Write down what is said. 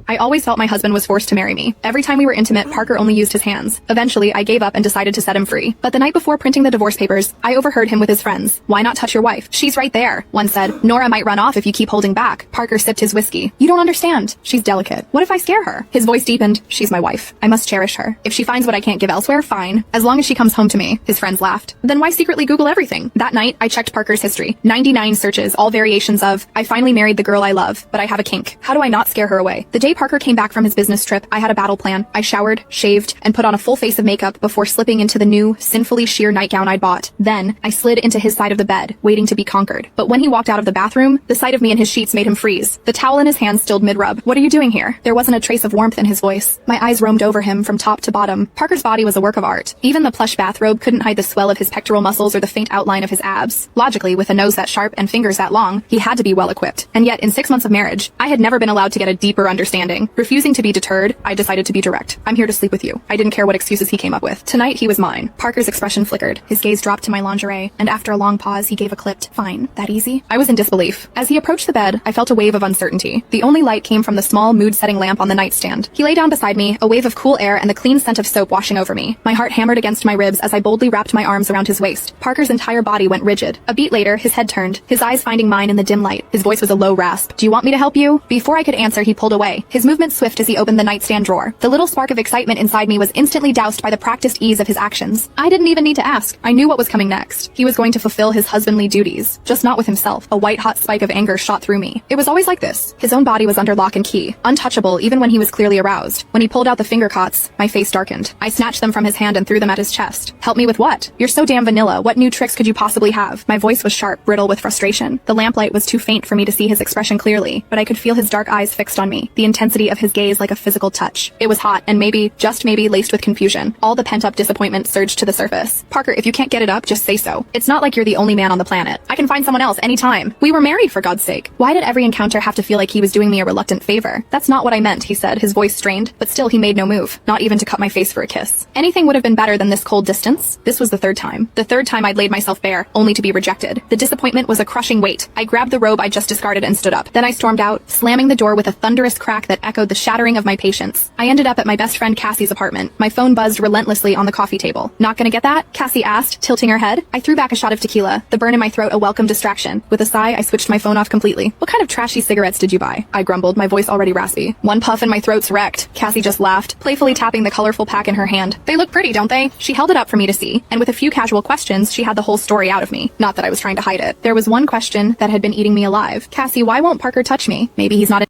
I always felt my husband was forced to marry me. Every time we were intimate, Parker only used his hands. Eventually, I gave up and decided to set him free. But the night before printing the divorce papers, I overheard him with his friends. "Why not touch your wife? She's right there." One said, "Nora might run off if you keep holding back." Parker sipped his whiskey. "You don't understand. She's delicate. What if I scare her?" His voice deepened. "She's my wife. I must cherish her. If she finds what I can't give elsewhere, fine. As long as she comes home to me." His friends laughed. "Then why secretly Google everything?" That night, I checked Parker's history. 99 searches, all variations of, "I finally married the girl I love, but I have a kink. How do I not scare her away?" The day Parker came back from his business trip, I had a battle plan. I showered, shaved, and put on a full face of makeup before slipping into the new, sinfully sheer nightgown I'd bought. Then, I slid into his side of the bed, waiting to be conquered. But when he walked out of the bathroom, the sight of me in his sheets made him freeze. The towel in his hand stilled mid-rub. "What are you doing here?" There wasn't a trace of warmth in his voice. My eyes roamed over him from top to bottom. Parker's body was a work of art. Even the plush bathrobe couldn't hide the swell of his pectoral muscles or the faint outline of his abs. Logically, with a nose that sharp and fingers that long, he had to be well equipped. And yet, in 6 months of marriage, I had never been allowed to get a deeper understanding. Refusing to be deterred, I decided to be direct. "I'm here to sleep with you." I didn't care what excuses he came up with. Tonight, he was mine. Parker's expression flickered. His gaze dropped to my lingerie, and after a long pause, he gave a clipped, "Fine. That easy?" I was in disbelief. As he approached the bed, I felt a wave of uncertainty. The only light came from the small, mood-setting lamp on the nightstand. He lay down beside me, a wave of cool air and the clean scent of soap washing over me. My heart hammered against my ribs as I boldly wrapped my arms around his waist. Parker's entire body went rigid. A beat later, his head turned, his eyes finding mine in the dim light. His voice was a low rasp. "Do you want me to help you?" Before I could answer, he pulled away, his movement swift as he opened the nightstand drawer. The little spark of excitement inside me was instantly doused by the practiced ease of his actions. I didn't even need to ask. I knew what was coming next. He was going to fulfill his husbandly duties, just not with himself. A white-hot spike of anger shot through me. It was always like this. His own body was under lock and key, untouchable even when he was clearly aroused. When he pulled out the finger cots, my face darkened. I snatched them from his hand and threw them at his chest. "Help me with what? You're so damn vanilla. What new tricks could you possibly have?" My voice was sharp, brittle with frustration. The lamplight was too faint for me to see his expression clearly, but I could feel his dark eyes fixed on me, the intensity of his gaze like a physical touch. It was hot and maybe, just maybe, laced with confusion. All the pent-up disappointment surged to the surface. "Parker, if you can't get it up, just say so. It's not like you're the only man on the planet. I can find someone else anytime. We were married, for God's sake." Why did every encounter have to feel like he was doing me a reluctant favor? "That's not what I meant," he said, his voice strained, but still he made no move, not even to cut my face for a kiss. Anything would have been better than this cold distance. This was the third time. The third time I'd laid myself bare, only to be rejected. The disappointment was a crushing weight. I grabbed the robe I just discarded and stood up. Then I stormed out, slamming the door with a thunderous crack that echoed the shattering of my patience. I ended up at my best friend Cassie's apartment. My phone buzzed relentlessly on the coffee table. "Not gonna get that?" Cassie asked, tilting her head. I threw back a shot of tequila, the burn in my throat a welcome distraction. With a sigh, I switched my phone off completely. "What kind of trashy cigarettes did you buy?" I grumbled, my voice already raspy. "One puff and my throat's wrecked." Cassie just laughed, playfully tapping the colorful pack in her hand. "They look pretty, don't they?" She held it up for me to see, and with a few casual questions, she had the whole story out of me. Not that I was trying to hide it. There was one question that had been eating me alive. "Cassie, why won't Parker touch me? Maybe he's not